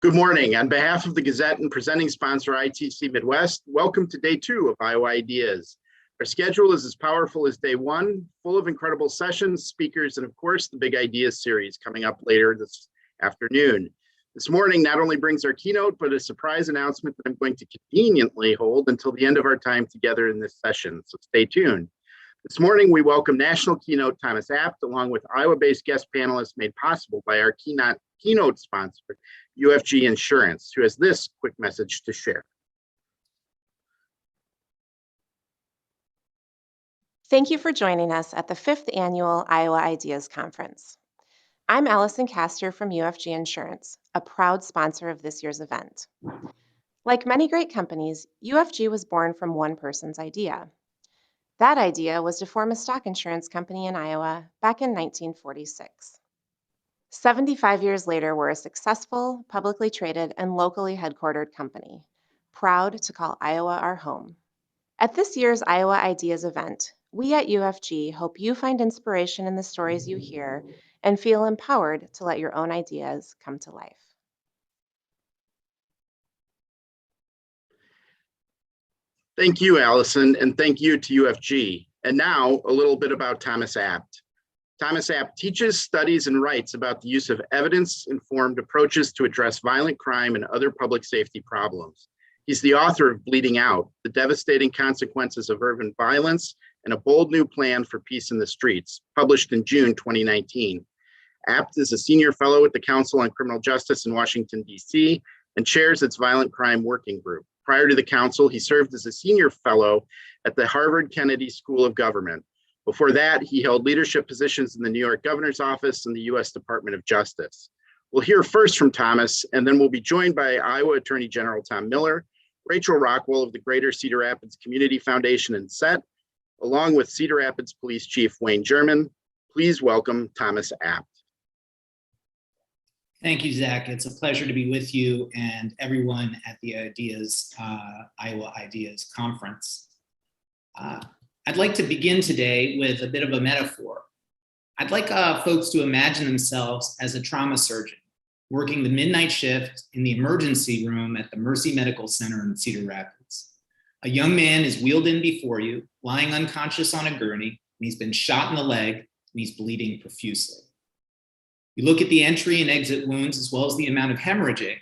Good morning. On behalf of the Gazette and presenting sponsor ITC Midwest, welcome to day 2 of Iowa Ideas. Our schedule is as powerful as day 1, full of incredible sessions, speakers, and of course, the Big Ideas series coming up later this afternoon. This morning not only brings our keynote, but a surprise announcement that I'm going to conveniently hold until the end of our time together in this session, so stay tuned. This morning, we welcome National Keynote Thomas Abt, along with Iowa-based guest panelists made possible by our keynote sponsor, UFG Insurance, who has this quick message to share. Thank you for joining us at the 5th Annual Iowa Ideas Conference. I'm Allison Castor from UFG Insurance, a proud sponsor of this year's event. Like many great companies, UFG was born from one person's idea. That idea was to form a stock insurance company in Iowa back in 1946. 75 years later, we're a successful, publicly traded, and locally headquartered company, proud to call Iowa our home. At this year's Iowa Ideas event, we at UFG hope you find inspiration in the stories you hear and feel empowered to let your own ideas come to life. Thank you, Allison, and thank you to UFG. And now, a little bit about Thomas Abt. Thomas Abt teaches, studies, and writes about the use of evidence-informed approaches to address violent crime and other public safety problems. He's the author of Bleeding Out, The Devastating Consequences of Urban Violence and a Bold New Plan for Peace in the Streets, published in June 2019. Abt is a senior fellow at the Council on Criminal Justice in Washington, D.C., and chairs its Violent Crime Working Group. Prior to the council, he served as a senior fellow at the Harvard Kennedy School of Government. Before that, he held leadership positions in the New York Governor's Office and the U.S. Department of Justice. We'll hear first from Thomas, and then we'll be joined by Iowa Attorney General Tom Miller, Rachel Rockwell of the Greater Cedar Rapids Community Foundation and SET, along with Cedar Rapids Police Chief Wayne Jerman. Please welcome Thomas Abt. Thank you, Zach. It's a pleasure to be with you and everyone at the Iowa Ideas Conference. I'd like to begin today with a bit of a metaphor. I'd like folks to imagine themselves as a trauma surgeon working the midnight shift in the emergency room at the Mercy Medical Center in Cedar Rapids. A young man is wheeled in before you, lying unconscious on a gurney, and he's been shot in the leg, and he's bleeding profusely. You look at the entry and exit wounds as well as the amount of hemorrhaging,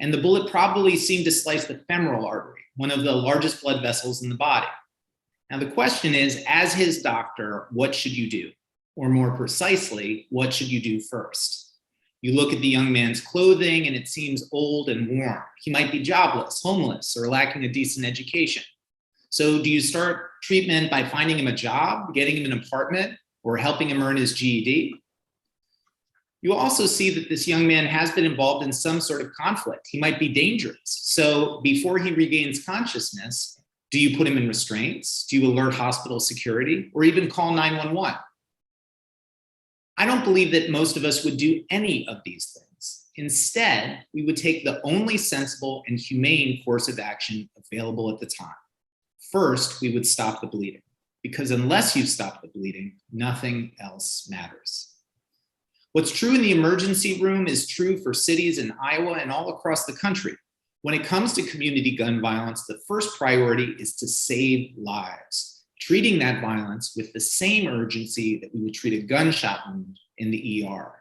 and the bullet probably seemed to slice the femoral artery, one of the largest blood vessels in the body. Now the question is, as his doctor, what should you do? Or more precisely, what should you do first? You look at the young man's clothing and it seems old and worn. He might be jobless, homeless, or lacking a decent education. So do you start treatment by finding him a job, getting him an apartment, or helping him earn his GED? You also see that this young man has been involved in some sort of conflict. He might be dangerous. So before he regains consciousness, do you put him in restraints? Do you alert hospital security or even call 911? I don't believe that most of us would do any of these things. Instead, we would take the only sensible and humane course of action available at the time. First, we would stop the bleeding, because unless you stop the bleeding, nothing else matters. What's true in the emergency room is true for cities in Iowa and all across the country. When it comes to community gun violence, the first priority is to save lives, treating that violence with the same urgency that we would treat a gunshot wound in the ER.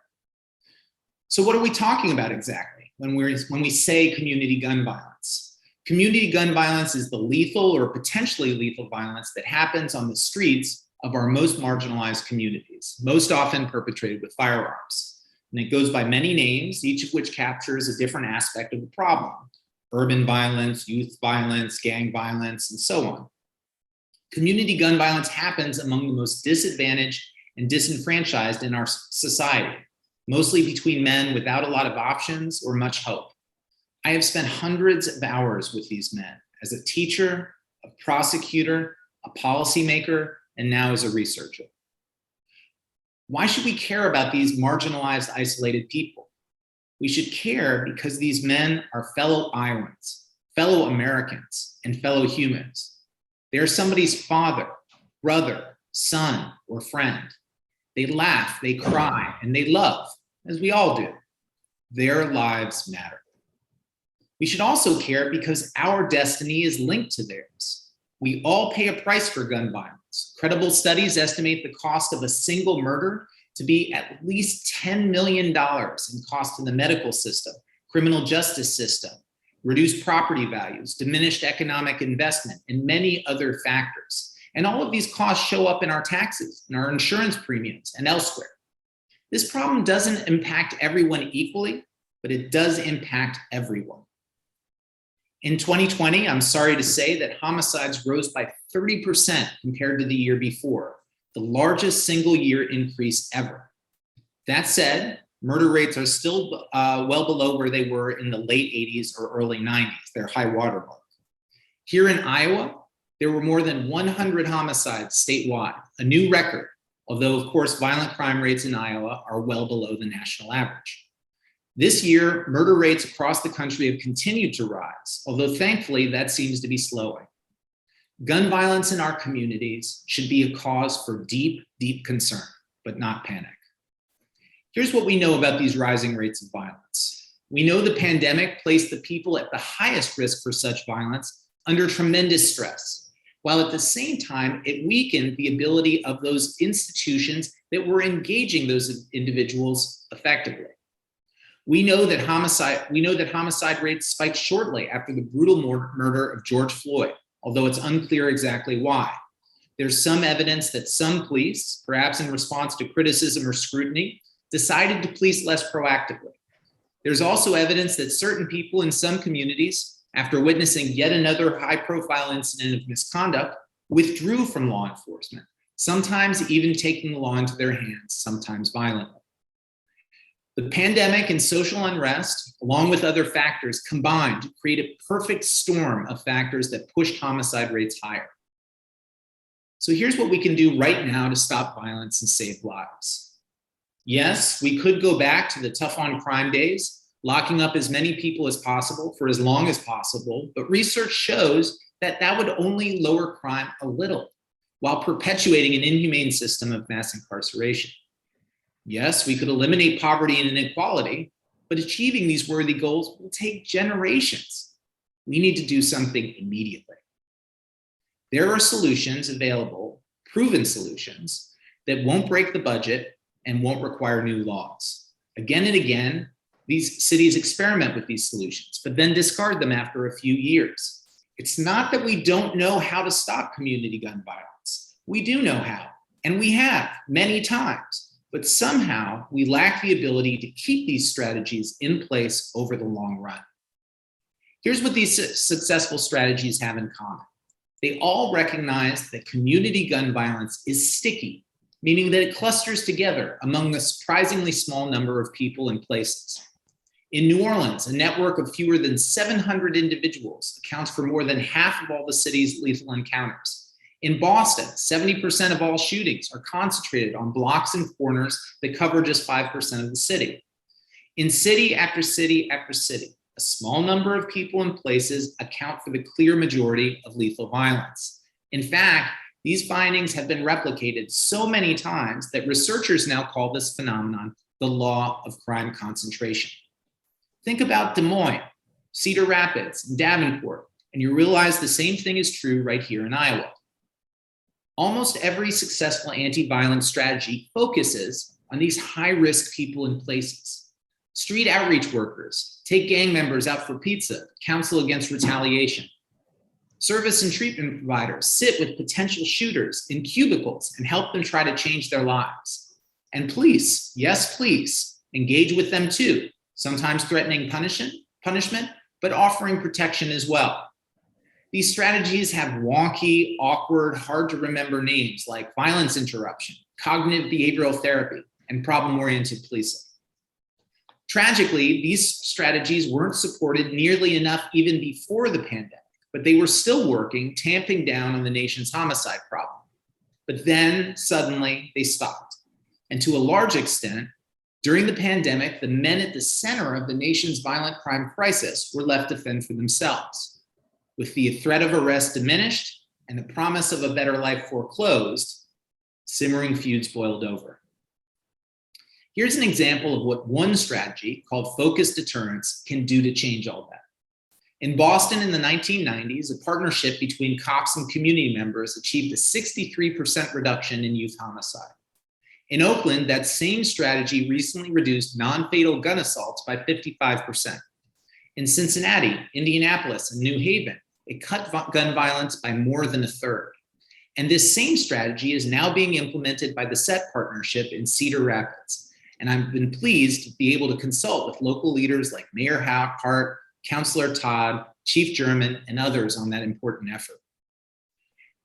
So what are we talking about exactly when we say community gun violence? Community gun violence is the lethal or potentially lethal violence that happens on the streets of our most marginalized communities, most often perpetrated with firearms. And it goes by many names, each of which captures a different aspect of the problem: urban violence, youth violence, gang violence, and so on. Community gun violence happens among the most disadvantaged and disenfranchised in our society, mostly between men without a lot of options or much hope. I have spent hundreds of hours with these men as a teacher, a prosecutor, a policymaker, and now as a researcher. Why should we care about these marginalized, isolated people? We should care because these men are fellow Iowans, fellow Americans, and fellow humans. They are somebody's father, brother, son, or friend. They laugh, they cry, and they love, as we all do. Their lives matter. We should also care because our destiny is linked to theirs. We all pay a price for gun violence. Credible studies estimate the cost of a single murder to be at least $10 million in cost to the medical system, criminal justice system, reduced property values, diminished economic investment, and many other factors. And all of these costs show up in our taxes, in our insurance premiums, and elsewhere. This problem doesn't impact everyone equally, but it does impact everyone. In 2020, I'm sorry to say that homicides rose by 30% compared to the year before, the largest single year increase ever. That said, murder rates are still well below where they were in the late 80s or early 90s, their high watermark. Here in Iowa, there were more than 100 homicides statewide, a new record, although of course violent crime rates in Iowa are well below the national average. This year, murder rates across the country have continued to rise, although thankfully that seems to be slowing. Gun violence in our communities should be a cause for deep, deep concern, but not panic. Here's what we know about these rising rates of violence. We know the pandemic placed the people at the highest risk for such violence under tremendous stress, while at the same time, it weakened the ability of those institutions that were engaging those individuals effectively. We know that homicide rates spiked shortly after the brutal murder of George Floyd, although it's unclear exactly why. There's some evidence that some police, perhaps in response to criticism or scrutiny, decided to police less proactively. There's also evidence that certain people in some communities, after witnessing yet another high-profile incident of misconduct, withdrew from law enforcement, sometimes even taking the law into their hands, sometimes violently. The pandemic and social unrest, along with other factors, combined to create a perfect storm of factors that pushed homicide rates higher. So here's what we can do right now to stop violence and save lives. Yes, we could go back to the tough on crime days, locking up as many people as possible for as long as possible, but research shows that that would only lower crime a little, while perpetuating an inhumane system of mass incarceration. Yes, we could eliminate poverty and inequality, but achieving these worthy goals will take generations. We need to do something immediately. There are solutions available, proven solutions, that won't break the budget and won't require new laws. Again and again, these cities experiment with these solutions, but then discard them after a few years. It's not that we don't know how to stop community gun violence. We do know how, and we have many times. But somehow we lack the ability to keep these strategies in place over the long run. Here's what these successful strategies have in common. They all recognize that community gun violence is sticky, meaning that it clusters together among a surprisingly small number of people and places. In New Orleans, a network of fewer than 700 individuals accounts for more than half of all the city's lethal encounters. In Boston, 70% of all shootings are concentrated on blocks and corners that cover just 5% of the city. In city after city after city, a small number of people and places account for the clear majority of lethal violence. In fact, these findings have been replicated so many times that researchers now call this phenomenon the law of crime concentration. Think about Des Moines, Cedar Rapids, and Davenport, and you realize the same thing is true right here in Iowa. Almost every successful anti-violence strategy focuses on these high-risk people and places. Street outreach workers take gang members out for pizza, counsel against retaliation. Service and treatment providers sit with potential shooters in cubicles and help them try to change their lives. And police, yes, police, engage with them too, sometimes threatening punishment, but offering protection as well. These strategies have wonky, awkward, hard to remember names like violence interruption, cognitive behavioral therapy, and problem-oriented policing. Tragically, these strategies weren't supported nearly enough even before the pandemic, but they were still working, tamping down on the nation's homicide problem. But then suddenly they stopped. And to a large extent, during the pandemic, the men at the center of the nation's violent crime crisis were left to fend for themselves. With the threat of arrest diminished and the promise of a better life foreclosed, simmering feuds boiled over. Here's an example of what one strategy called focused deterrence can do to change all that. In Boston in the 1990s, a partnership between cops and community members achieved a 63% reduction in youth homicide. In Oakland, that same strategy recently reduced non-fatal gun assaults by 55%. In Cincinnati, Indianapolis, and New Haven, it cut gun violence by more than a third. And this same strategy is now being implemented by the SET partnership in Cedar Rapids. And I've been pleased to be able to consult with local leaders like Mayor Hart, Councillor Todd, Chief Jerman, and others on that important effort.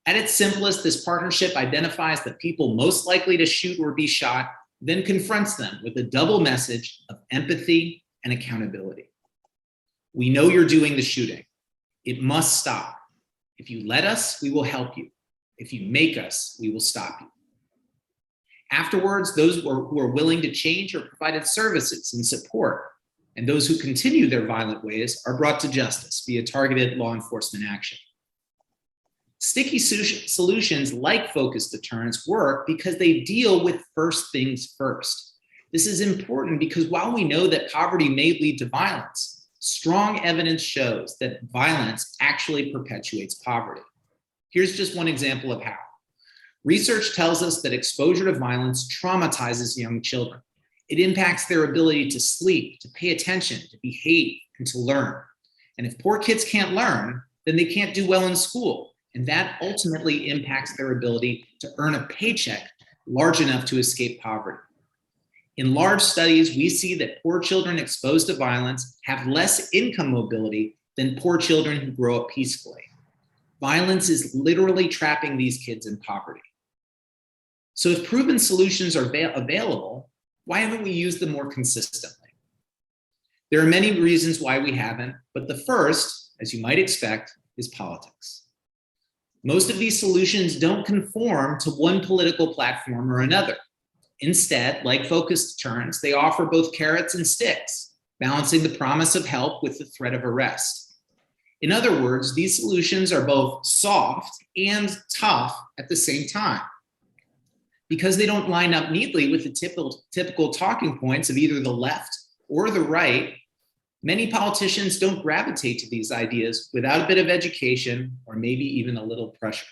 At its simplest, this partnership identifies the people most likely to shoot or be shot, then confronts them with a double message of empathy and accountability. We know you're doing the shooting. It must stop. If you let us, we will help you. If you make us, we will stop you. Afterwards, those who are willing to change are provided services and support, and those who continue their violent ways are brought to justice via targeted law enforcement action. Sticky solutions like focused deterrence work because they deal with first things first. This is important because while we know that poverty may lead to violence, strong evidence shows that violence actually perpetuates poverty. Here's just one example of how. Research tells us that exposure to violence traumatizes young children. It impacts their ability to sleep, to pay attention, to behave, and to learn. And if poor kids can't learn, then they can't do well in school. And that ultimately impacts their ability to earn a paycheck large enough to escape poverty. In large studies, we see that poor children exposed to violence have less income mobility than poor children who grow up peacefully. Violence is literally trapping these kids in poverty. So if proven solutions are available, why haven't we used them more consistently? There are many reasons why we haven't, but the first, as you might expect, is politics. Most of these solutions don't conform to one political platform or another. Instead, like focused deterrence, they offer both carrots and sticks, balancing the promise of help with the threat of arrest. In other words, these solutions are both soft and tough at the same time. Because they don't line up neatly with the typical talking points of either the left or the right, many politicians don't gravitate to these ideas without a bit of education or maybe even a little pressure.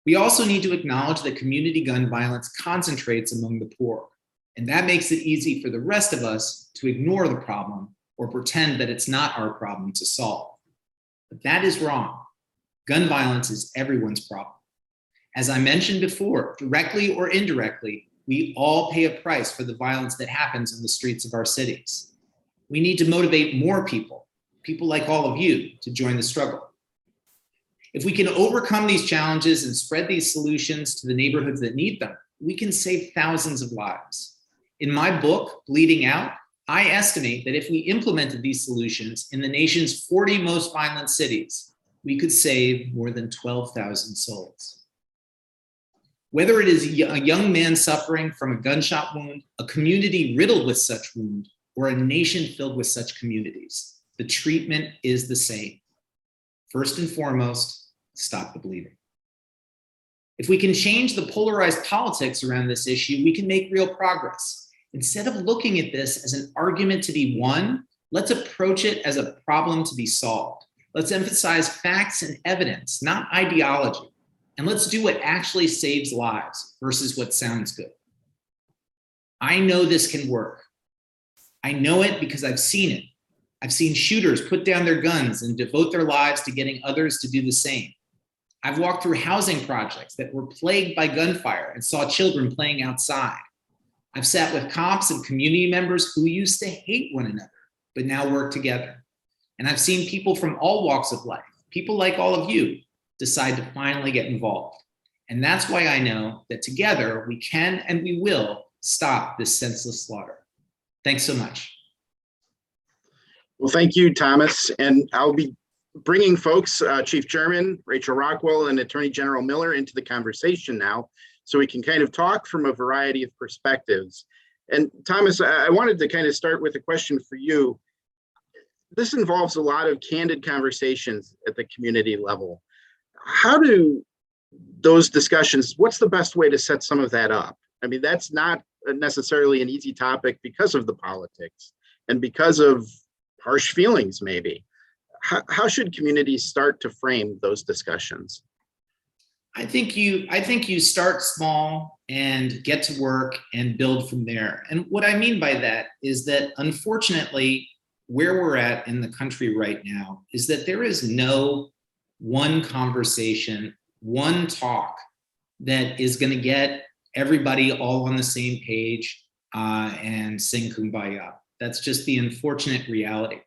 We also need to acknowledge that community gun violence concentrates among the poor, and that makes it easy for the rest of us to ignore the problem or pretend that it's not our problem to solve. But that is wrong. Gun violence is everyone's problem. As I mentioned before, directly or indirectly, we all pay a price for the violence that happens in the streets of our cities. We need to motivate more people like all of you, to join the struggle. If we can overcome these challenges and spread these solutions to the neighborhoods that need them, we can save thousands of lives. In my book, Bleeding Out, I estimate that if we implemented these solutions in the nation's 40 most violent cities, we could save more than 12,000 souls. Whether it is a young man suffering from a gunshot wound, a community riddled with such wound, or a nation filled with such communities, the treatment is the same. First and foremost, stop the bleeding. If we can change the polarized politics around this issue, we can make real progress. Instead of looking at this as an argument to be won, let's approach it as a problem to be solved. Let's emphasize facts and evidence, not ideology. And let's do what actually saves lives versus what sounds good. I know this can work. I know it because I've seen it. I've seen shooters put down their guns and devote their lives to getting others to do the same. I've walked through housing projects that were plagued by gunfire and saw children playing outside. I've sat with cops and community members who used to hate one another, but now work together. And I've seen people from all walks of life, people like all of you, decide to finally get involved. And that's why I know that together we can and we will stop this senseless slaughter. Thanks so much. Well, thank you, Thomas. And I'll be bringing folks, Chief Jerman, Rachel Rockwell, and Attorney General Miller into the conversation now, so we can kind of talk from a variety of perspectives. And Thomas, I wanted to kind of start with a question for you. This involves a lot of candid conversations at the community level. How do those discussions, what's the best way to set some of that up? I mean, that's not necessarily an easy topic because of the politics and because of harsh feelings, maybe. how should communities start to frame those discussions? I think you start small and get to work and build from there. And what I mean by that is that, unfortunately, where we're at in the country right now is that there is no one conversation, one talk that is going to get everybody all on the same page and sing Kumbaya. That's just the unfortunate reality.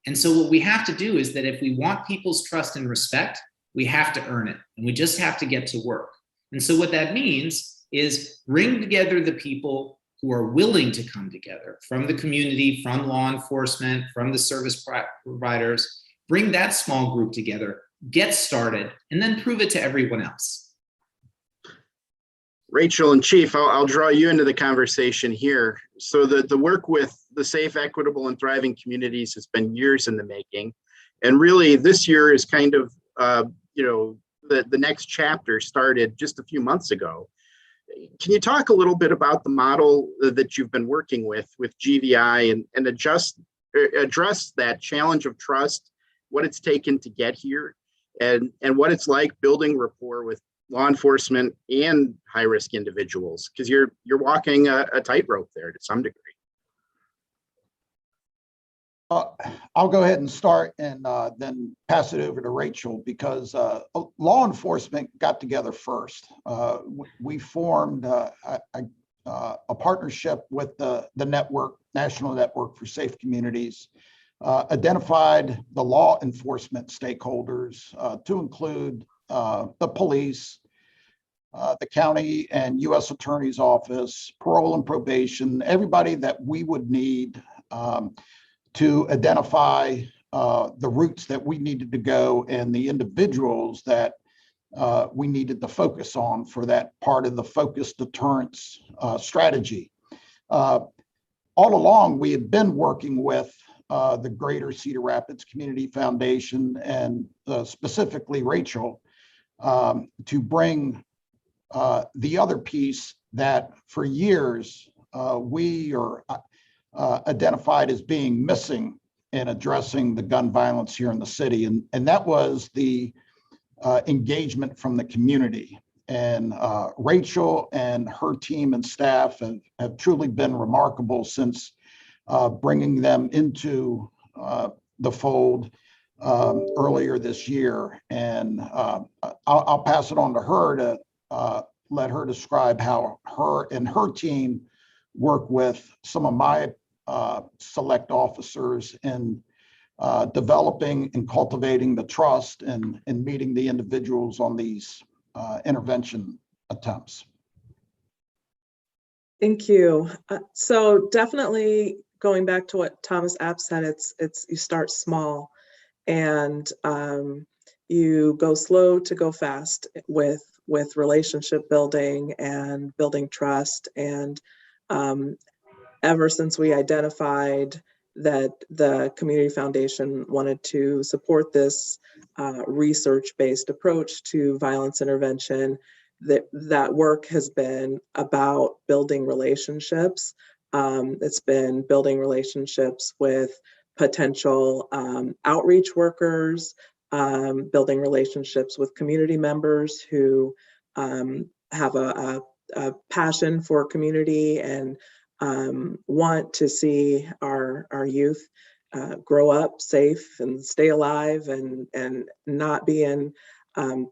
And so what we have to do is that if we want people's trust and respect, we have to earn it, and we just have to get to work. And so what that means is bring together the people who are willing to come together from the community, from law enforcement, from the service providers, bring that small group together, get started, and then prove it to everyone else. Rachel and Chief, I'll draw you into the conversation here. So the work with the safe, equitable, and thriving communities has been years in the making. And really this year is kind of, the next chapter started just a few months ago. Can you talk a little bit about the model that you've been working with GVI and address that challenge of trust, what it's taken to get here, and what it's like building rapport with law enforcement and high-risk individuals? Because you're walking a tightrope there to some degree. I'll go ahead and start and then pass it over to Rachel, because law enforcement got together first. We formed a partnership with the network, National Network for Safe Communities, identified the law enforcement stakeholders to include the police, the county and U.S. Attorney's Office, parole and probation, everybody that we would need to identify the routes that we needed to go and the individuals that we needed to focus on for that part of the focused deterrence strategy. All along, we had been working with the Greater Cedar Rapids Community Foundation and specifically Rachel to bring the other piece that for years we are identified as being missing in addressing the gun violence here in the city. And that was the engagement from the community. And Rachel and her team and staff have truly been remarkable since bringing them into the fold earlier this year. And I'll pass it on to her to let her describe how her and her team work with some of my select officers in developing and cultivating the trust and meeting the individuals on these intervention attempts. Thank you. So definitely going back to what Thomas Abt said, it's you start small and you go slow to go fast with relationship building and building trust. And ever since we identified that the Community Foundation wanted to support this research-based approach to violence intervention, that work has been about building relationships. It's been building relationships with potential outreach workers, building relationships with community members who have a passion for community and want to see our youth grow up safe and stay alive and not be in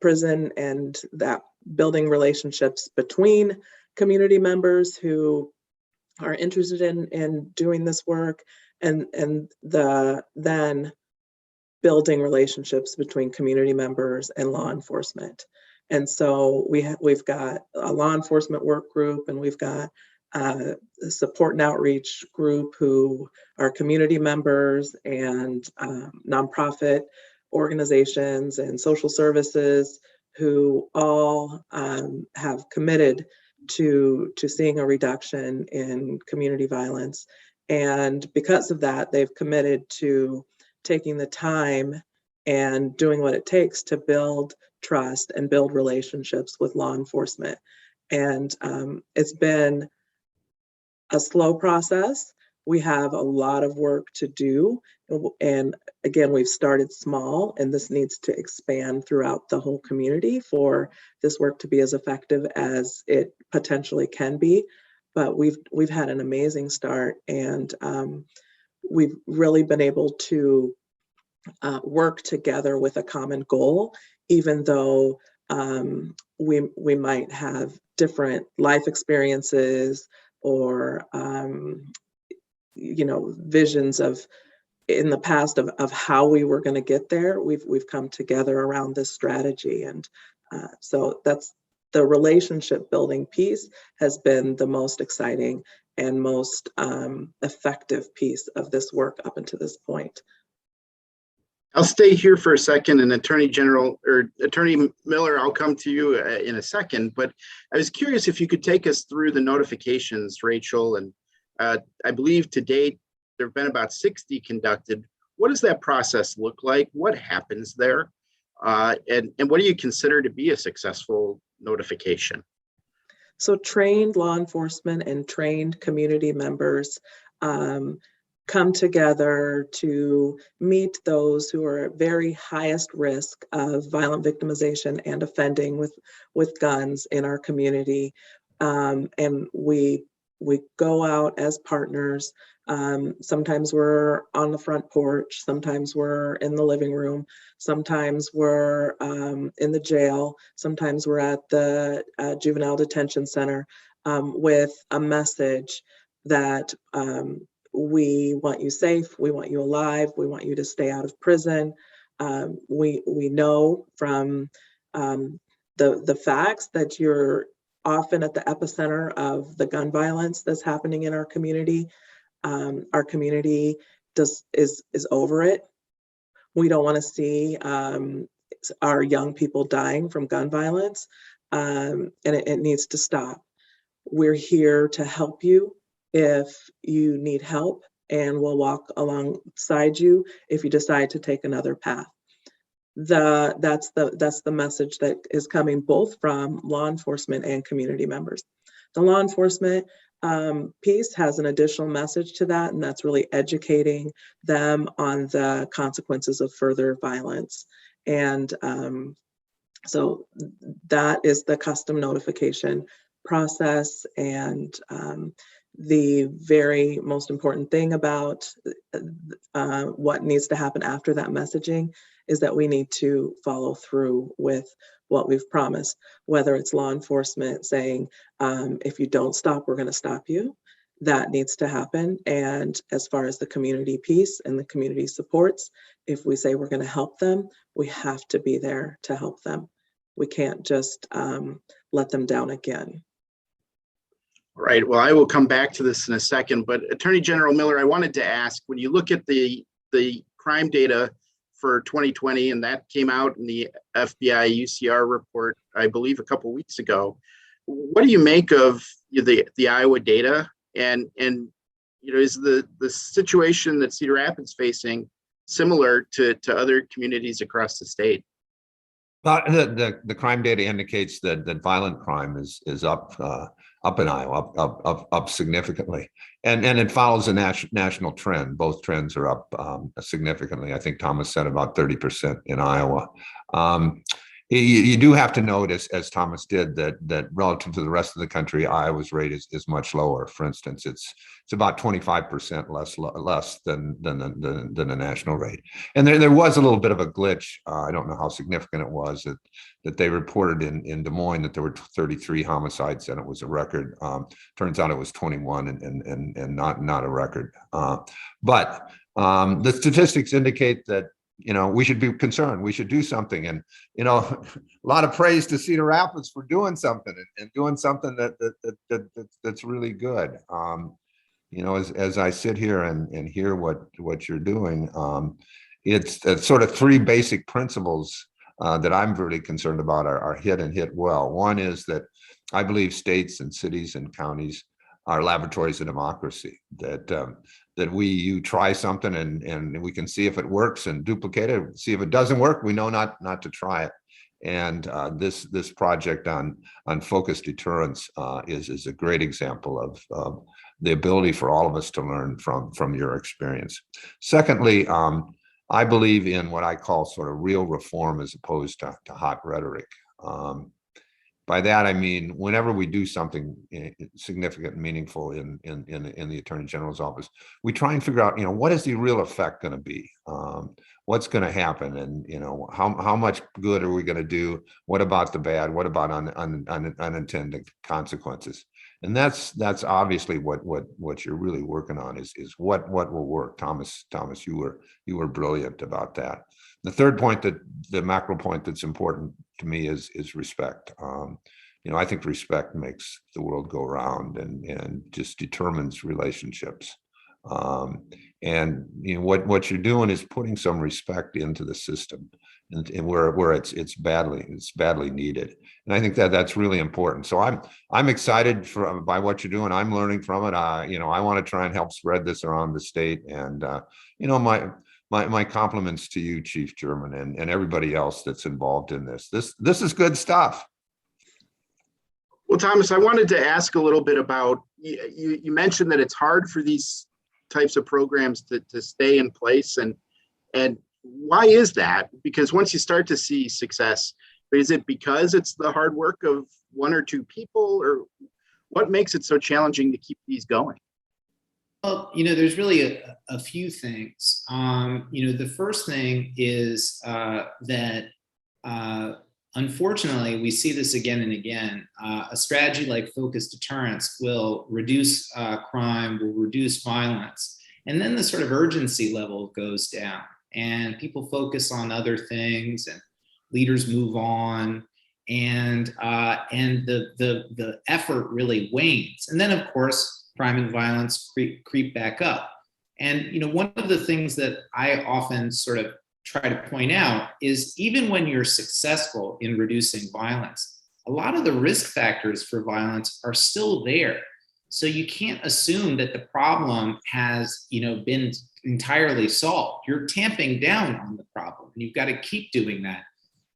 prison, and that building relationships between community members who are interested in doing this work, and then building relationships between community members and law enforcement. And so we've got a law enforcement work group, and we've got a support and outreach group who are community members and nonprofit organizations and social services who all have committed to seeing a reduction in community violence. And because of that, they've committed to taking the time and doing what it takes to build trust and build relationships with law enforcement. And it's been a slow process, we have a lot of work to do. And again, we've started small, and this needs to expand throughout the whole community for this work to be as effective as it potentially can be. But we've had an amazing start, and we've really been able to work together with a common goal, even though we might have different life experiences or visions of in the past of how we were going to get there. We've come together around this strategy, and so that's the relationship building piece has been the most exciting and most effective piece of this work up until this point. I'll stay here for a second, and Attorney Miller, I'll come to you in a second, but I was curious if you could take us through the notifications, Rachel, and I believe to date, there have been about 60 conducted. What does that process look like? What happens there? And what do you consider to be a successful notification? So trained law enforcement and trained community members come together to meet those who are at very highest risk of violent victimization and offending with guns in our community. And we go out as partners. Sometimes we're on the front porch, sometimes we're in the living room, sometimes we're in the jail, sometimes we're at the juvenile detention center with a message that we want you safe, we want you alive, we want you to stay out of prison. We know from the facts that you're often at the epicenter of the gun violence that's happening in our community. Our community is over it. We don't want to see our young people dying from gun violence, and it needs to stop. We're here to help you if you need help, and we'll walk alongside you if you decide to take another path. That's the message that is coming both from law enforcement and community members. The law enforcement piece has an additional message to that, and that's really educating them on the consequences of further violence. And so that is the custom notification process. And the very most important thing about what needs to happen after that messaging is that we need to follow through with what we've promised, whether it's law enforcement saying, if you don't stop, we're going to stop you. That needs to happen. And as far as the community piece and the community supports, if we say we're going to help them, we have to be there to help them. We can't just let them down again. All right, well, I will come back to this in a second, but Attorney General Miller, I wanted to ask, when you look at the crime data for 2020, and that came out in the FBI UCR report, I believe a couple of weeks ago, what do you make of the Iowa data? And is the situation that Cedar Rapids facing similar to other communities across the state? The crime data indicates that violent crime is up in Iowa, up significantly, and it follows a national trend. Both trends are up significantly. I think Thomas said about 30% in Iowa. You do have to note, as Thomas did, that relative to the rest of the country, Iowa's rate is much lower. For instance, it's about 25% less than the national rate. And there was a little bit of a glitch. I don't know how significant it was that they reported in Des Moines that there were 33 homicides and it was a record. Turns out it was 21 and not a record. But the statistics indicate that we should be concerned. We should do something. And, a lot of praise to Cedar Rapids for doing something and doing something that's really good. As I sit here and hear what you're doing, it's sort of three basic principles that I'm really concerned about are hit and hit well. One is that I believe states and cities and counties are laboratories of democracy, that you try something and we can see if it works and duplicate it. See if it doesn't work, we know not to try it. And this project on focused deterrence is a great example the ability for all of us to learn from your experience. Secondly, I believe in what I call sort of real reform as opposed to hot rhetoric. By that, I mean, whenever we do something significant and meaningful in the Attorney General's office, we try and figure out, what is the real effect going to be? What's going to happen? And, how much good are we going to do? What about the bad? What about unintended consequences? And that's obviously what you're really working on is what will work. Thomas, you were brilliant about that. The third point, the macro point that's important to me is respect. I think respect makes the world go round and just determines relationships. And what you're doing is putting some respect into the system, and where it's badly needed. And I think that's really important. So I'm excited by what you're doing. I'm learning from it. I want to try and help spread this around the state. And my compliments to you, Chief Jerman, and everybody else that's involved in this. This is good stuff. Well, Thomas, I wanted to ask a little bit about, you mentioned that it's hard for these types of programs to stay in place, and why is that? Because once you start to see success, is it because it's the hard work of one or two people, or what makes it so challenging to keep these going? Well, there's really a few things. The first thing is that unfortunately, we see this again and again. A strategy like focused deterrence will reduce crime, will reduce violence, and then the sort of urgency level goes down, and people focus on other things, and leaders move on, and the effort really wanes. And then, of course, crime and violence creep back up. And one of the things that I often sort of try to point out is even when you're successful in reducing violence, a lot of the risk factors for violence are still there. So you can't assume that the problem has been entirely solved. You're tamping down on the problem, and you've got to keep doing that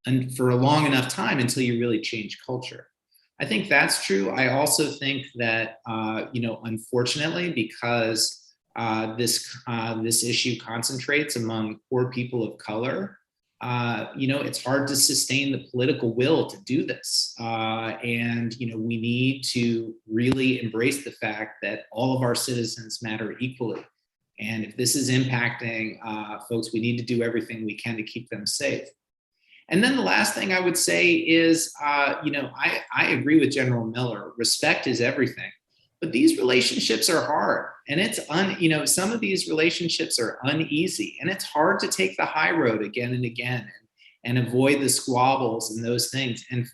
and for a long enough time until you really change culture. I think that's true. I also think that, unfortunately, because this issue concentrates among poor people of color, it's hard to sustain the political will to do this. And we need to really embrace the fact that all of our citizens matter equally. And if this is impacting folks, we need to do everything we can to keep them safe. And then the last thing I would say is, I agree with General Miller. Respect is everything, but these relationships are hard, and it's some of these relationships are uneasy, and it's hard to take the high road again and again, and avoid the squabbles and those things. And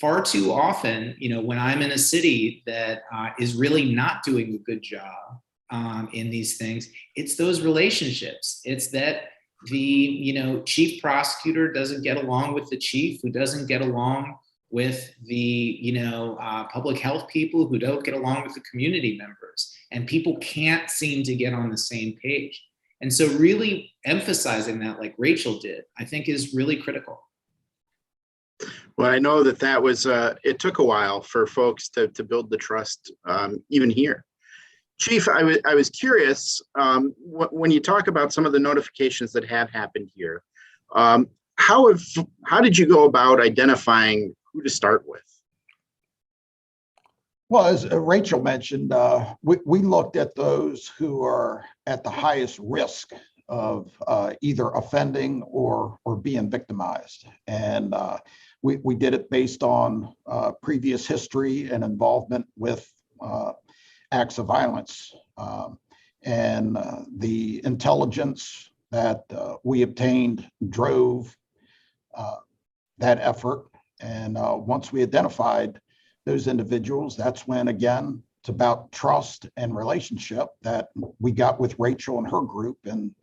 far too often, when I'm in a city that is really not doing a good job in these things, it's those relationships. It's that the chief prosecutor doesn't get along with the chief, who doesn't get along with the public health people, who don't get along with the community members, and people can't seem to get on the same page. And so really emphasizing that, like Rachel did, I think is really critical. Well, I know that was it took a while for folks to build the trust, even here. Chief, I was curious, when you talk about some of the notifications that have happened here, how did you go about identifying who to start with? Well, as Rachel mentioned, we looked at those who are at the highest risk of either offending or being victimized. And we did it based on previous history and involvement with acts of violence. And the intelligence that we obtained drove that effort. And once we identified those individuals, that's when, again, it's about trust and relationship that we got with Rachel and her group, and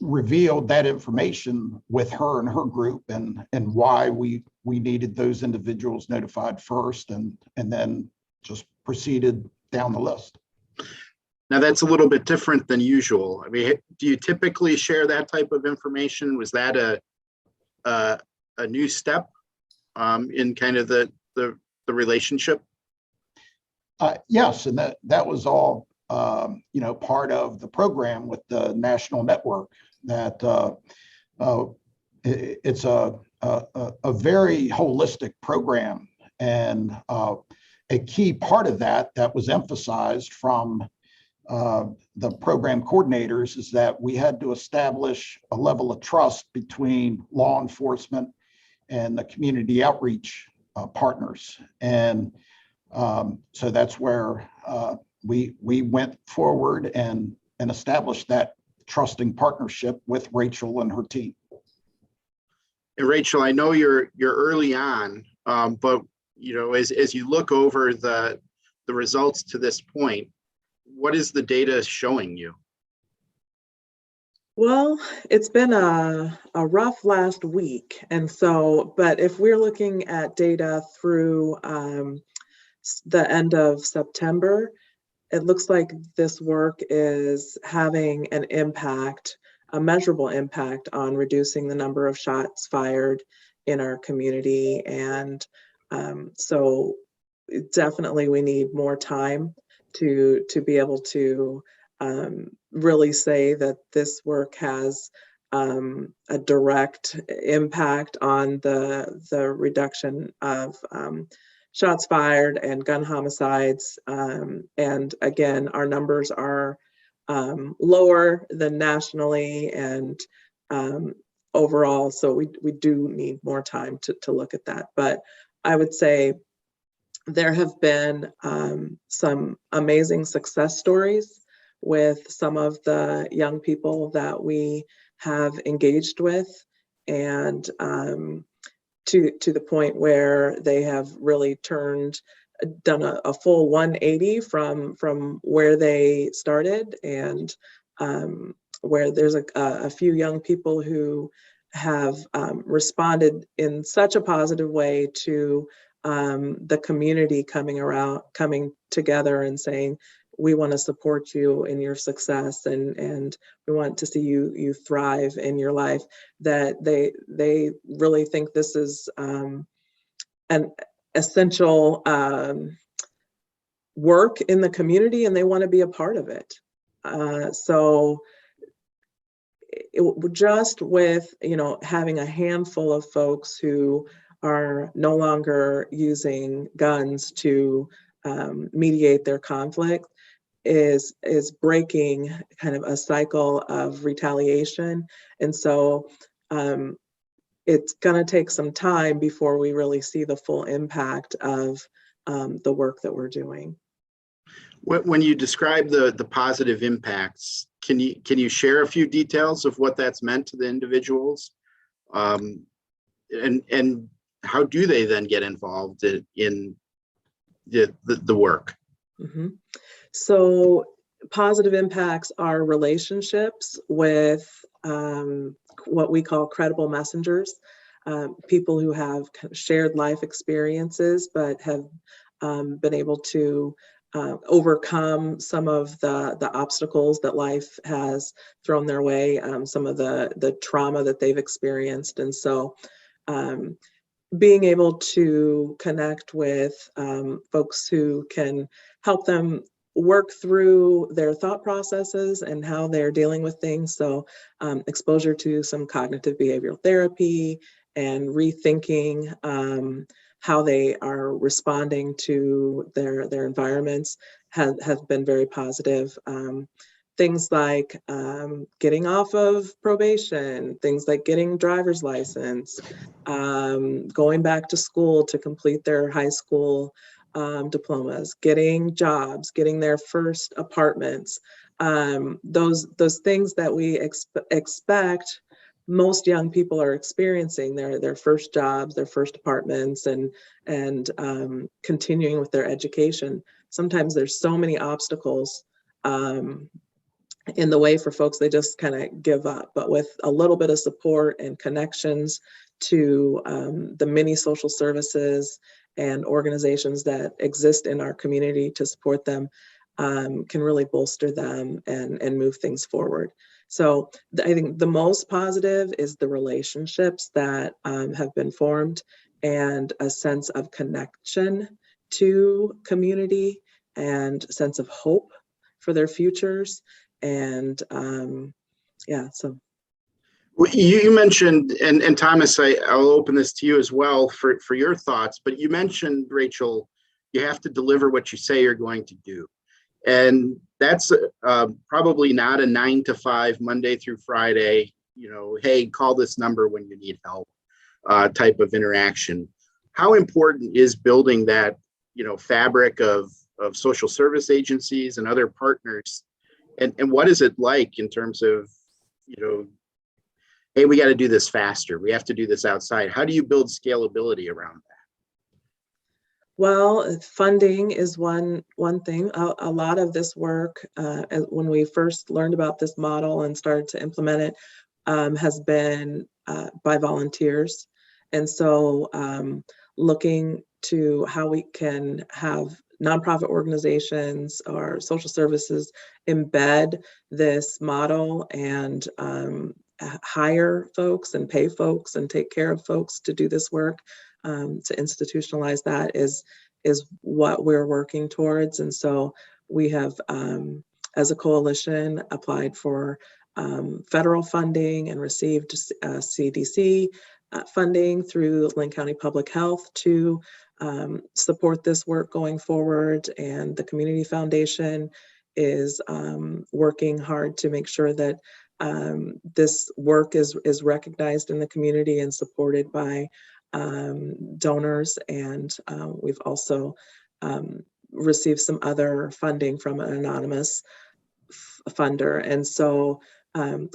revealed that information with her and her group, and why we needed those individuals notified first, and then just proceeded down the list. Now, that's a little bit different than usual. I mean, do you typically share that type of information? Was that a new step in kind of the the relationship? Yes, and that was all part of the program with the national network. That it's a very holistic program, and a key part of that was emphasized from the program coordinators is that we had to establish a level of trust between law enforcement and the community outreach partners. And so that's where we went forward and established that trusting partnership with Rachel and her team. And Rachel, I know you're early on, but as you look over the results to this point, what is the data showing you? Well, it's been a rough last week. And so, but if we're looking at data through the end of September, it looks like this work is having an impact, a measurable impact on reducing the number of shots fired in our community. And so definitely we need more time to be able to really say that this work has a direct impact on the reduction of shots fired and gun homicides. And again, our numbers are lower than nationally and overall, so we do need more time to look at that. But I would say there have been some amazing success stories with some of the young people that we have engaged with, and to the point where they have really done a full 180 from where they started, and where there's a few young people who have responded in such a positive way to the community coming together and saying, we want to support you in your success, and we want to see you thrive in your life, that they really think this is an essential work in the community, and they want to be a part of it. So just with having a handful of folks who are no longer using guns to mediate their conflict is breaking kind of a cycle of retaliation. And so it's going to take some time before we really see the full impact of the work that we're doing. When you describe the positive impacts, can you share a few details of what that's meant to the individuals, and how do they then get involved in the work? Mm-hmm. So positive impacts are relationships with what we call credible messengers, people who have shared life experiences but have been able to overcome some of the obstacles that life has thrown their way, some of the trauma that they've experienced. And so being able to connect with folks who can help them work through their thought processes and how they're dealing with things. So exposure to some cognitive behavioral therapy and rethinking how they are responding to their environments have been very positive. Things like getting off of probation, things like getting driver's license, going back to school to complete their high school diplomas, getting jobs, getting their first apartments, those things that we expect most young people are experiencing, their first jobs, their first apartments, and continuing with their education. Sometimes there's so many obstacles in the way for folks, they just kind of give up. But with a little bit of support and connections to the many social services and organizations that exist in our community to support them, can really bolster them and move things forward. So I think the most positive is the relationships that have been formed and a sense of connection to community and a sense of hope for their futures. And yeah, so. Well, you mentioned, and Thomas, I'll open this to you as well for your thoughts, but you mentioned, Rachel, you have to deliver what you say you're going to do. And that's probably not a 9 to 5, Monday through Friday, hey, call this number when you need help type of interaction. How important is building that, fabric of social service agencies and other partners? And what is it like in terms of, hey, we got to do this faster. We have to do this outside. How do you build scalability around that? Well, funding is one thing. A lot of this work, when we first learned about this model and started to implement it, has been by volunteers. And so looking to how we can have nonprofit organizations or social services embed this model and hire folks and pay folks and take care of folks to do this work, to institutionalize that is what we're working towards. And so we have, as a coalition, applied for federal funding and received CDC funding through Linn County Public Health to support this work going forward. And the Community Foundation is working hard to make sure that this work is recognized in the community and supported by donors. And we've also received some other funding from an anonymous funder. And so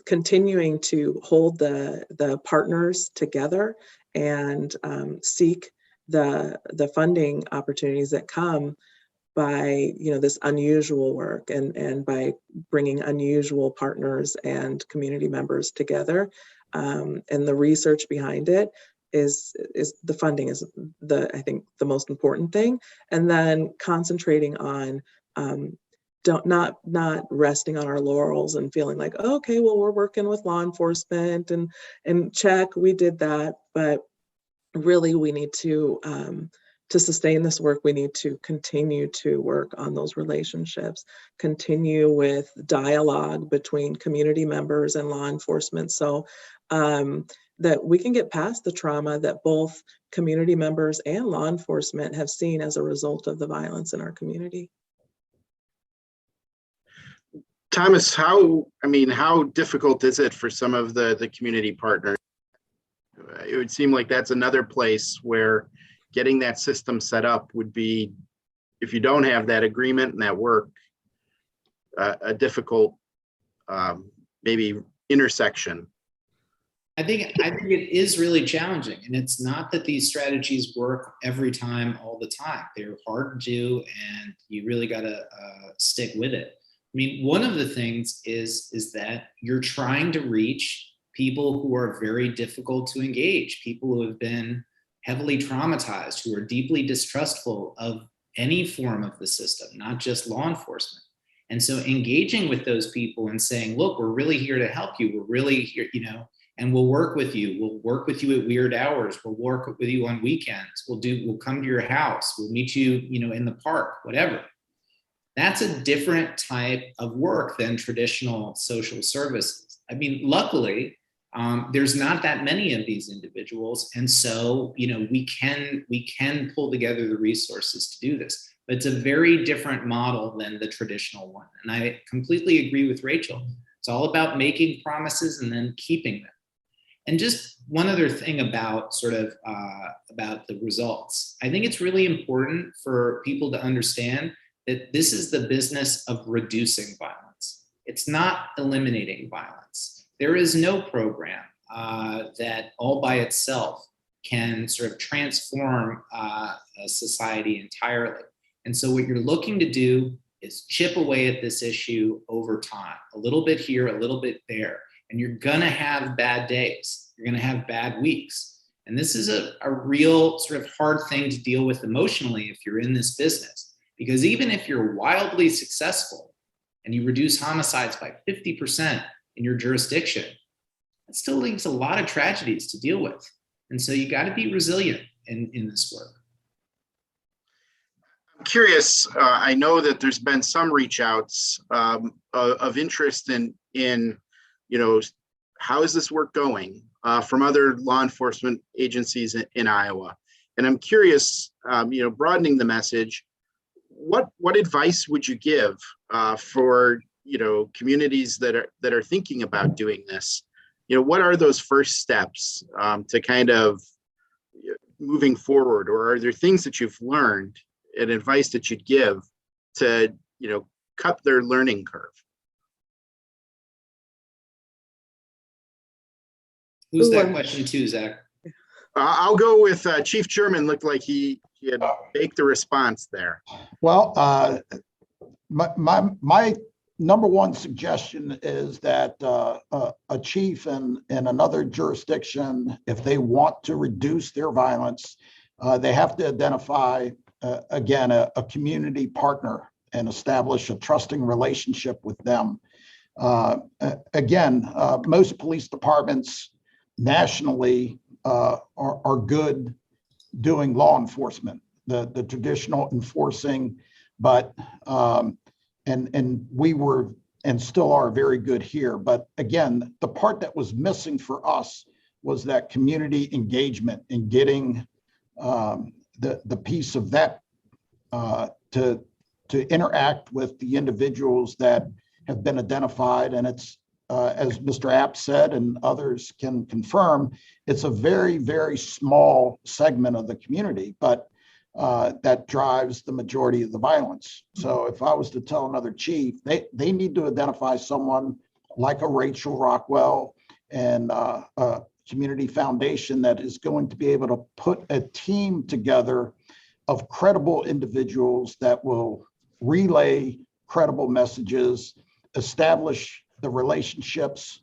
continuing to hold the partners together and seek the funding opportunities that come by this unusual work and by bringing unusual partners and community members together, and the research behind it is the funding is I think the most important thing, and then concentrating on not resting on our laurels and feeling like, oh, okay, well, we're working with law enforcement and check, we did that, but really we need to sustain this work, we need to continue to work on those relationships, continue with dialogue between community members and law enforcement, so that we can get past the trauma that both community members and law enforcement have seen as a result of the violence in our community. Thomas, how difficult is it for some of the community partners? It would seem like that's another place where getting that system set up would be, if you don't have that agreement and that work, a difficult maybe intersection. I think it is really challenging, and it's not that these strategies work every time, all the time. They're hard to do, and you really got to stick with it. I mean, one of the things is that you're trying to reach people who are very difficult to engage, people who have been heavily traumatized, who are deeply distrustful of any form of the system, not just law enforcement. And so engaging with those people and saying, look, we're really here to help you. We're really here, and we'll work with you. We'll work with you at weird hours. We'll work with you on weekends. We'll come to your house. We'll meet you, in the park, whatever. That's a different type of work than traditional social services. I mean, luckily, there's not that many of these individuals. And so, we can pull together the resources to do this, but it's a very different model than the traditional one. And I completely agree with Rachel. It's all about making promises and then keeping them. And just one other thing about about the results. I think it's really important for people to understand that this is the business of reducing violence. It's not eliminating violence. There is no program that all by itself can sort of transform a society entirely. And so what you're looking to do is chip away at this issue over time, a little bit here, a little bit there. And you're gonna have bad days. You're gonna have bad weeks. And this is a real sort of hard thing to deal with emotionally if you're in this business. Because even if you're wildly successful and you reduce homicides by 50% in your jurisdiction, it still leaves a lot of tragedies to deal with. And so you got to be resilient. in this work. I'm curious, I know that there's been some reach outs of interest in, how is this work going from other law enforcement agencies in Iowa? And I'm curious, broadening the message, what advice would you give for communities that are thinking about doing this? What are those first steps to kind of moving forward, or are there things that you've learned and advice that you'd give to cut their learning curve? Who's that question to, Zach? I'll go with Chief Jerman. Looked like he had baked a response there. Well, my number one suggestion is that a chief in another jurisdiction, if they want to reduce their violence, they have to identify, again, a community partner and establish a trusting relationship with them. Again, most police departments nationally are good doing law enforcement, the traditional enforcing, but and we were and still are very good here. But again, the part that was missing for us was that community engagement and getting the piece of that to interact with the individuals that have been identified. And it's as Mr. Abt said, and others can confirm, it's a very, very small segment of the community, but that drives the majority of the violence. So if I was to tell another chief, they need to identify someone like a Rachel Rockwell and a community foundation that is going to be able to put a team together of credible individuals that will relay credible messages, establish the relationships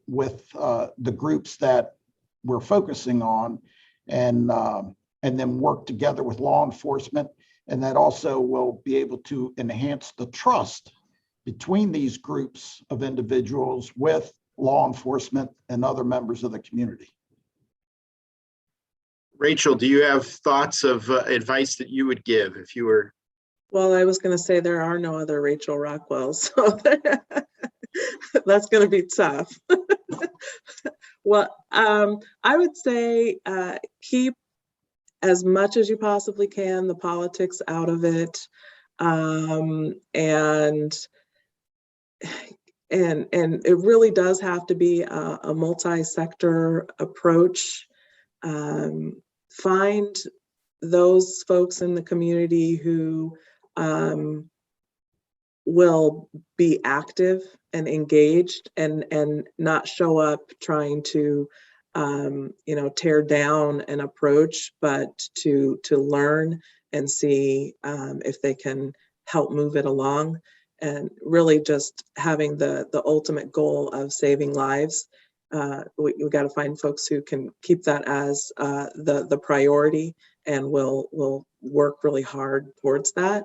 with the groups that we're focusing on, and then work together with law enforcement. And that also will be able to enhance the trust between these groups of individuals with law enforcement and other members of the community. Rachel, do you have thoughts of advice that you would give if you were? Well, I was going to say there are no other Rachel Rockwells, so that's going to be tough. Well, I would say keep as much as you possibly can the politics out of it, and it really does have to be a multi-sector approach. Find those folks in the community who will be active and engaged and not show up trying to tear down an approach, but to learn and see if they can help move it along, and really just having the ultimate goal of saving lives. We got to find folks who can keep that as the priority and will work really hard towards that.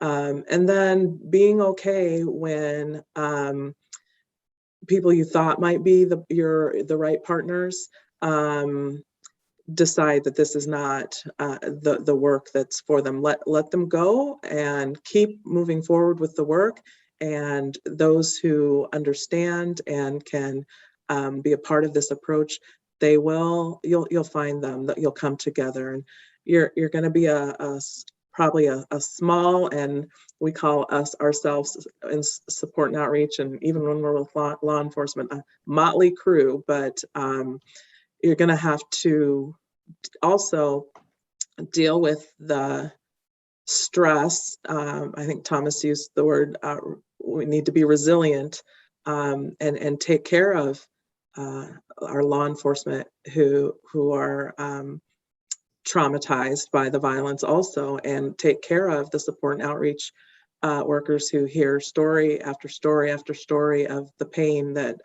And then being okay when people you thought might be the right partners decide that this is not the work that's for them. Let them go and keep moving forward with the work. And those who understand and can be a part of this approach, you'll find them, that you'll come together, and you're going to be probably a small, and we call ourselves in support and outreach, and even when we're with law enforcement, a motley crew, but you're going to have to also deal with the stress. I think Thomas used the word, we need to be resilient, and take care of our law enforcement who are traumatized by the violence also, and take care of the support and outreach workers who hear story after story after story of the pain that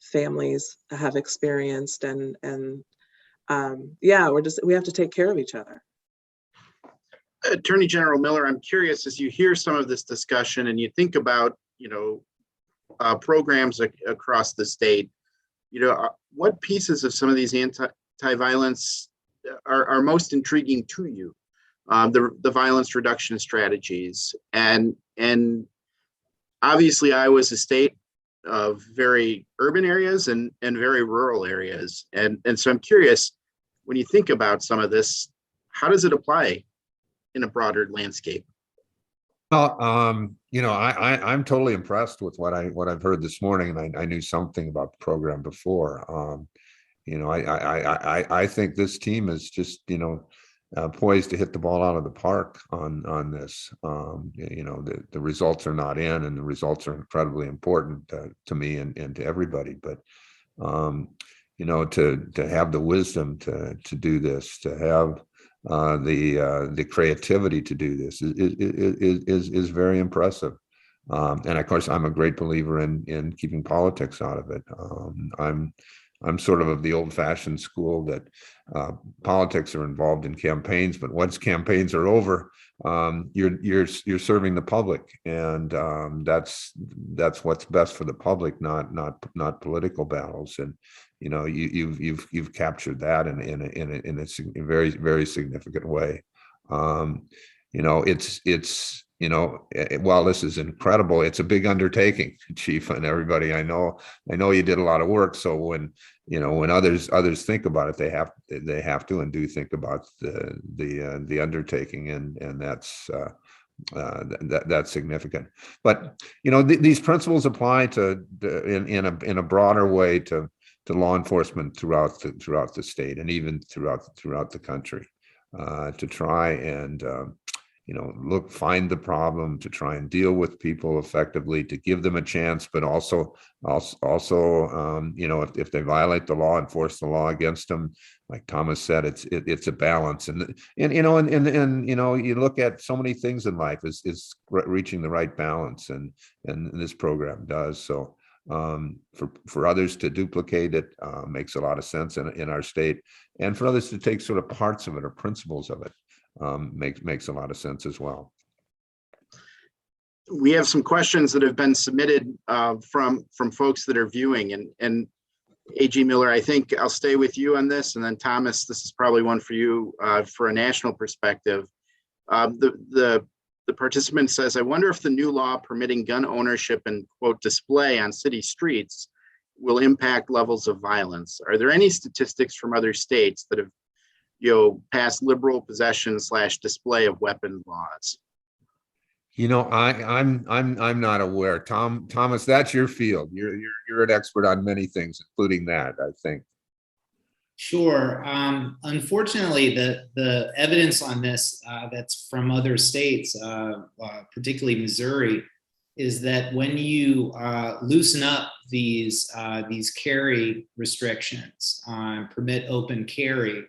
families have experienced. And we have to take care of each other. Attorney General Miller, I'm curious, as you hear some of this discussion and you think about, programs across the state, what pieces of some of these anti-violence are most intriguing to you? The violence reduction strategies, and obviously Iowa is a state of very urban areas and very rural areas, and so I'm curious, when you think about some of this, how does it apply in a broader landscape? Well, I'm totally impressed with what I've heard this morning, and I knew something about the program before. I think this team is just poised to hit the ball out of the park on this. The results are not in, and the results are incredibly important to me and to everybody. But to have the wisdom to do this, to have the creativity to do this is very impressive. And of course, I'm a great believer in keeping politics out of it. I'm sort of the old-fashioned school that politics are involved in campaigns, but once campaigns are over, you're serving the public, and that's what's best for the public, not political battles. And you've captured that in a very, very significant way. While this is incredible, it's a big undertaking, Chief, and everybody. I know you did a lot of work. So when others think about it, they have to and do think about the undertaking, and that's significant. But these principles apply in a broader way to law enforcement throughout the state, and even throughout the country, to try and find the problem, to try and deal with people effectively, to give them a chance, but also if they violate the law, enforce the law against them. Like Thomas said, it's a balance, and you look at so many things in life is reaching the right balance, and this program does. So for others to duplicate it makes a lot of sense in our state, and for others to take sort of parts of it or principles of it makes a lot of sense as well. We have some questions that have been submitted from folks that are viewing, and AG Miller, I think I'll stay with you on this, and then Thomas, this is probably one for you for a national perspective. The participant says, I wonder if the new law permitting gun ownership and quote display on city streets will impact levels of violence. Are there any statistics from other states that have passed liberal possession / display of weapon laws? I'm not aware. Thomas, that's your field. You're an expert on many things, including that, I think. Sure. Unfortunately, the evidence on this that's from other states, particularly Missouri, is that when you loosen up these carry restrictions, permit open carry,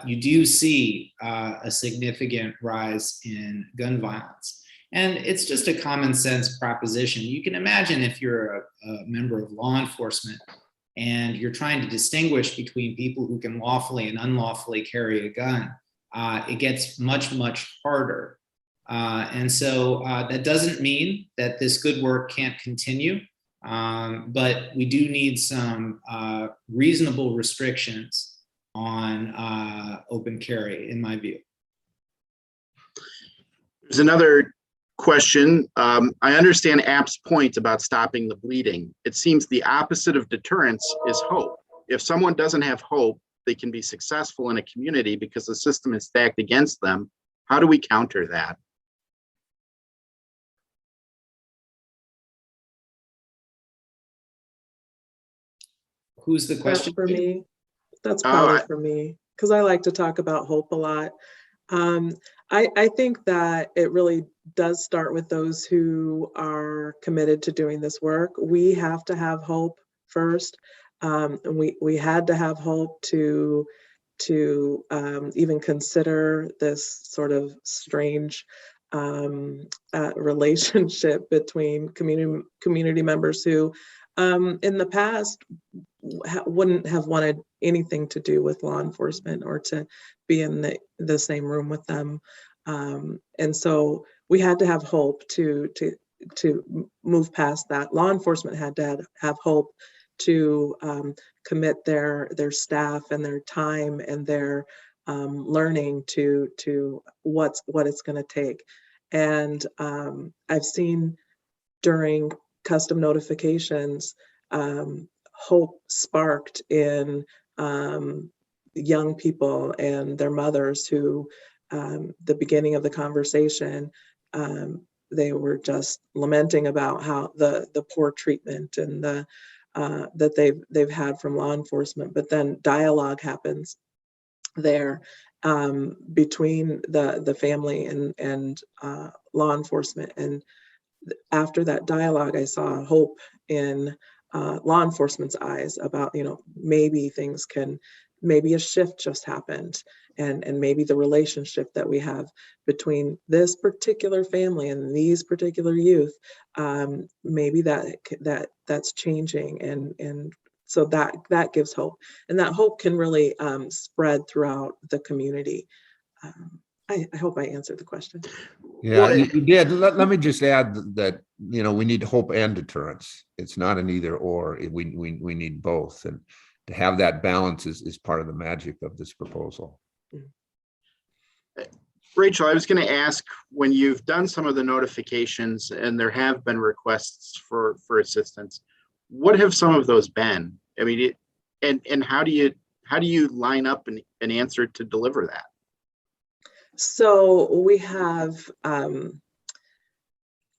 you do see a significant rise in gun violence. And it's just a common sense proposition. You can imagine if you're a member of law enforcement and you're trying to distinguish between people who can lawfully and unlawfully carry a gun, it gets much, much harder. And so that doesn't mean that this good work can't continue, but we do need some reasonable restrictions on open carry, in my view. There's another question. I understand Abt's point about stopping the bleeding. It seems the opposite of deterrence is hope. If someone doesn't have hope, they can be successful in a community because the system is stacked against them. How do we counter that? Who's the question? For me, that's probably for me, because I like to talk about hope a lot. I think that it really does start with those who are committed to doing this work. We have to have hope first. And we had to have hope to even consider this sort of strange relationship between community members who in the past wouldn't have wanted anything to do with law enforcement or to be in the same room with them. And so we had to have hope to move past that. Law enforcement had to have hope to commit their staff and their time and their learning to what it's going to take. And I've seen during custom notifications, hope sparked in young people and their mothers who, the beginning of the conversation, they were just lamenting about how the poor treatment and the that they've had from law enforcement. But then dialogue happens there between the family and law enforcement. And after that dialogue, I saw hope in law enforcement's eyes about, maybe things can, maybe a shift just happened, and maybe the relationship that we have between this particular family and these particular youth, maybe that's changing, and so that gives hope, and that hope can really spread throughout the community. I hope I answered the question. Yeah, you did. Let me just add that, we need hope and deterrence. It's not an either or. We need both. And to have that balance is part of the magic of this proposal. Rachel, I was going to ask, when you've done some of the notifications and there have been requests for assistance, what have some of those been? I mean, and how do you line up an answer to deliver that? So we have a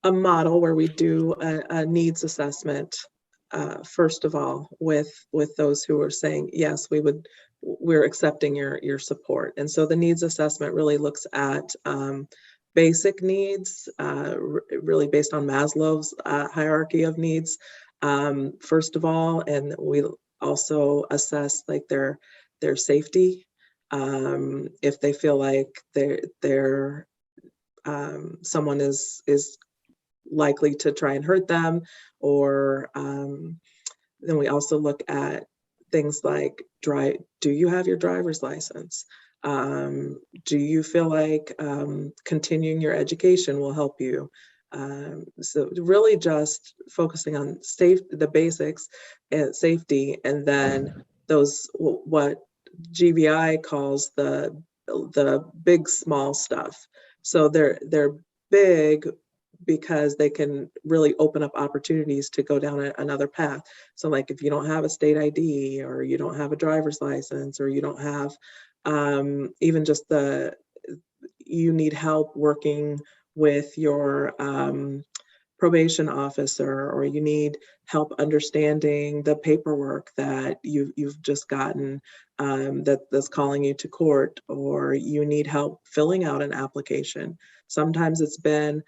model where we do a needs assessment, first of all, with those who are saying, yes, we're accepting your support. And so the needs assessment really looks at basic needs, really based on Maslow's hierarchy of needs, first of all, and we also assess like their safety. If they feel like they're someone is likely to try and hurt them, or then we also look at things like do you have your driver's license? Do you feel like continuing your education will help you? So really just focusing on the basics and safety, and then those what GBI calls the big small stuff. So they're big because they can really open up opportunities to go down another path. So like if you don't have a state ID, or you don't have a driver's license, or you don't have even just you need help working with your probation officer, or you need help understanding the paperwork that you've just gotten that's calling you to court, or you need help filling out an application. Sometimes it's been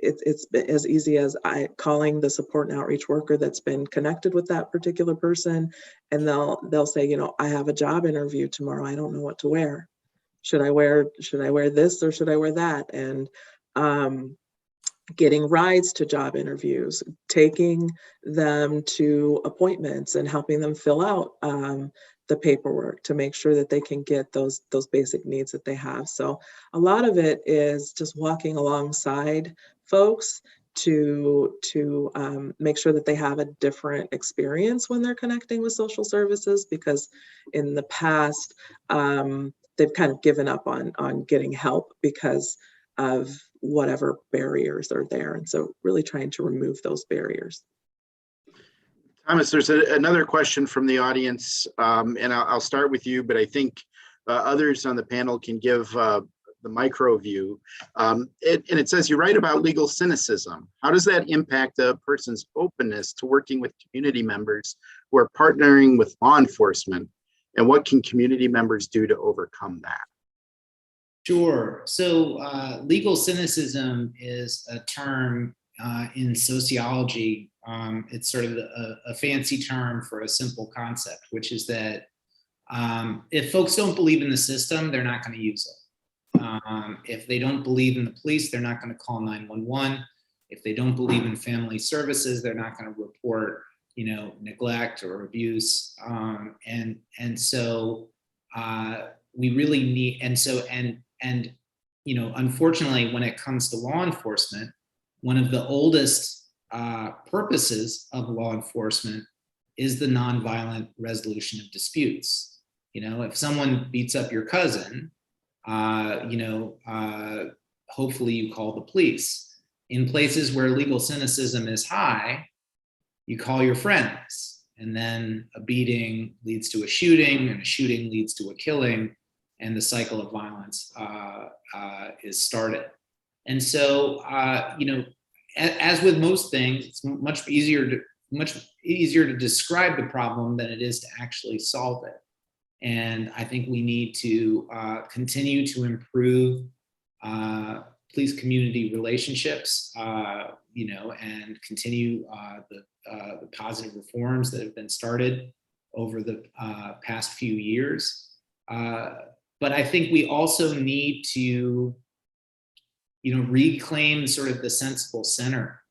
it's been as easy as calling the support and outreach worker that's been connected with that particular person, and they'll say, I have a job interview tomorrow, I don't know what to wear. Should I wear this or should I wear that? And getting rides to job interviews, taking them to appointments, and helping them fill out the paperwork to make sure that they can get those basic needs that they have. So a lot of it is just walking alongside folks to make sure that they have a different experience when they're connecting with social services, because in the past they've kind of given up on getting help because of whatever barriers are there. And so really trying to remove those barriers. Thomas, there's another question from the audience, and I'll start with you, but I think others on the panel can give the micro view. And it says, you write about legal cynicism. How does that impact a person's openness to working with community members who are partnering with law enforcement? And what can community members do to overcome that? Sure. So legal cynicism is a term in sociology. It's sort of a fancy term for a simple concept, which is that if folks don't believe in the system, they're not going to use it. If they don't believe in the police, they're not going to call 911. If they don't believe in family services, they're not going to report, neglect or abuse. And so we really need, unfortunately, when it comes to law enforcement, one of the oldest purposes of law enforcement is the nonviolent resolution of disputes. You know, if someone beats up your cousin, hopefully you call the police. In places where legal cynicism is high, you call your friends, and then a beating leads to a shooting, and a shooting leads to a killing, and the cycle of violence is started. And so, as with most things, it's much easier to describe the problem than it is to actually solve it. And I think we need to continue to improve police community relationships, and continue the positive reforms that have been started over the past few years. But I think we also need to, reclaim sort of the sensible center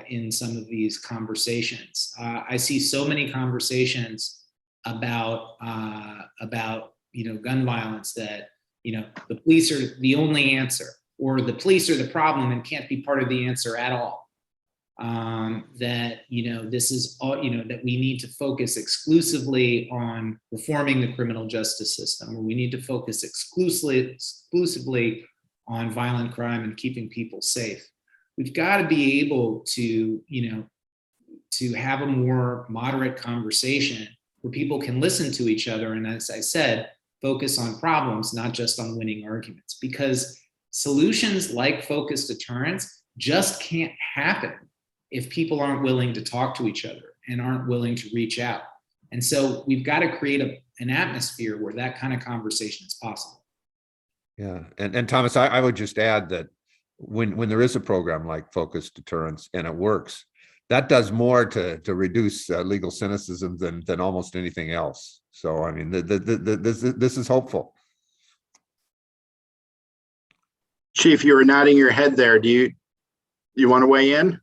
in some of these conversations. I see so many conversations about gun violence that, the police are the only answer, or the police are the problem and can't be part of the answer at all. This is all, that we need to focus exclusively on reforming the criminal justice system, or we need to focus exclusively on violent crime and keeping people safe. We've got to be able to, to have a more moderate conversation where people can listen to each other. And as I said, focus on problems, not just on winning arguments, because solutions like focused deterrence just can't happen if people aren't willing to talk to each other and aren't willing to reach out. And so we've got to create an atmosphere where that kind of conversation is possible. Yeah, and Thomas, I would just add that when there is a program like focused deterrence and it works, that does more to reduce legal cynicism than almost anything else. So I mean, this is hopeful. Chief, you were nodding your head there. Do you want to weigh in?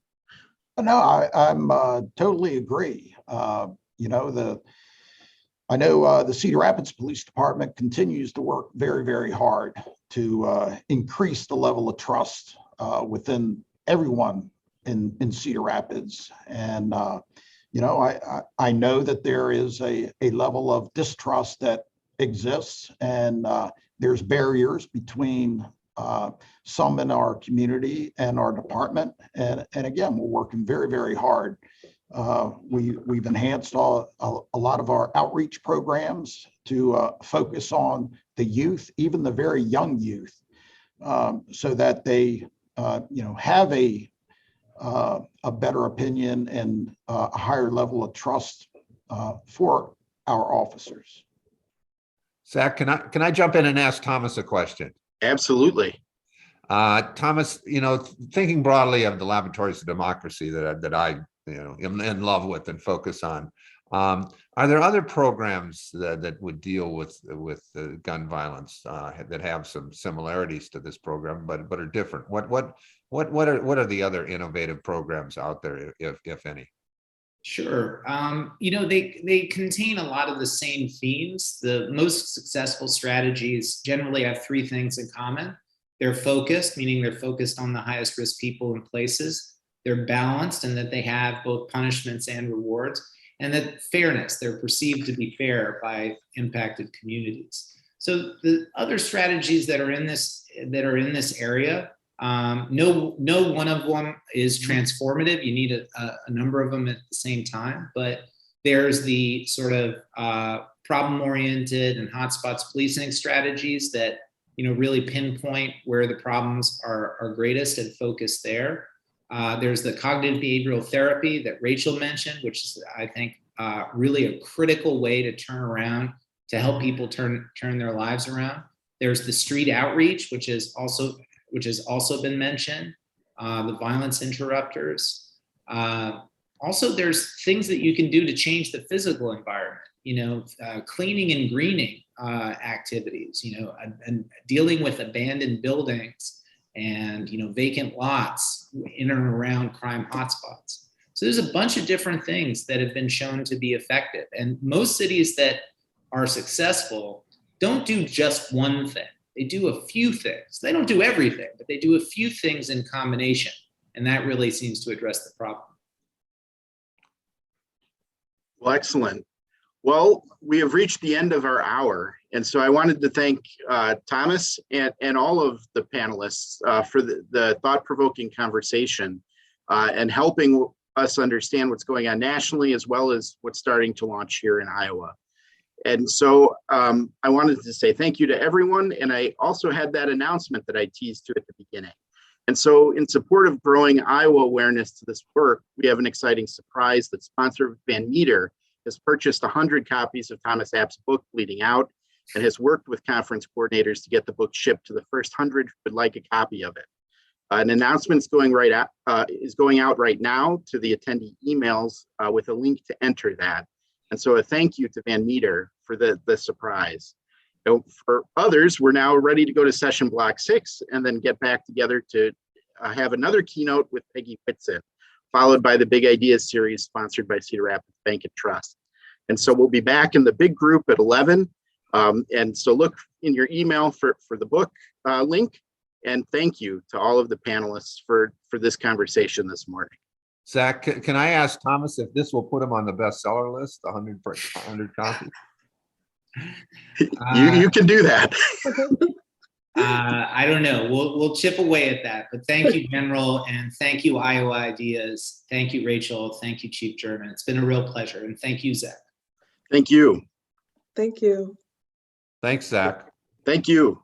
No, I'm totally agree. I know the Cedar Rapids Police Department continues to work very, very hard to increase the level of trust within everyone in Cedar Rapids. And, I know that there is a level of distrust that exists, and there's barriers between some in our community and our department. And again, we're working very, very hard. We've enhanced a lot of our outreach programs to focus on the youth, even the very young youth, so that they have a better opinion and a higher level of trust for our officers. Zach, can I jump in and ask Thomas a question? Absolutely. Thomas, thinking broadly of the laboratories of democracy that I am in love with and focus on, are there other programs that would deal with gun violence that have some similarities to this program, but are different? What are the other innovative programs out there, if any? Sure. They contain a lot of the same themes. The most successful strategies generally have three things in common. They're focused, meaning they're focused on the highest risk people and places. They're balanced in that they have both punishments and rewards, and that fairness, they're perceived to be fair by impacted communities. So the other strategies that are in this area, no one of them is transformative. You need a number of them at the same time, but there's the sort of problem-oriented and hotspots policing strategies that really pinpoint where the problems are greatest and focus there. There's the cognitive behavioral therapy that Rachel mentioned, which is, I think, really a critical way to help people turn their lives around. There's the street outreach, which has also been mentioned, the violence interrupters. Also, there's things that you can do to change the physical environment, cleaning and greening activities, and dealing with abandoned buildings and vacant lots in and around crime hotspots. So there's a bunch of different things that have been shown to be effective. And most cities that are successful don't do just one thing. They do a few things. They don't do everything, but they do a few things in combination. And that really seems to address the problem. Well, excellent. Well, we have reached the end of our hour. And so I wanted to thank Thomas and all of the panelists for the thought-provoking conversation and helping us understand what's going on nationally, as well as what's starting to launch here in Iowa. And so I wanted to say thank you to everyone. And I also had that announcement that I teased to at the beginning. And so in support of growing Iowa awareness to this work, we have an exciting surprise that sponsor Van Meter has purchased 100 copies of Thomas Abt's book, Bleeding Out, and has worked with conference coordinators to get the book shipped to the first 100 who would like a copy of it. An announcement is going out right now to the attendee emails with a link to enter that. And so a thank you to Van Meter for the surprise. So for others, we're now ready to go to session block 6 and then get back together to have another keynote with Peggy Whitson, followed by the Big Ideas series sponsored by Cedar Rapids Bank and Trust. And so we'll be back in the big group at 11. And so look in your email for the book link. And thank you to all of the panelists for this conversation this morning. Zach, can I ask Thomas if this will put him on the bestseller list, 100 copies? You can do that. I don't know. We'll chip away at that. But thank you, General, and thank you, Iowa Ideas. Thank you, Rachel. Thank you, Chief Jerman. It's been a real pleasure. And thank you, Zach. Thank you. Thank you. Thanks, Zach. Thank you.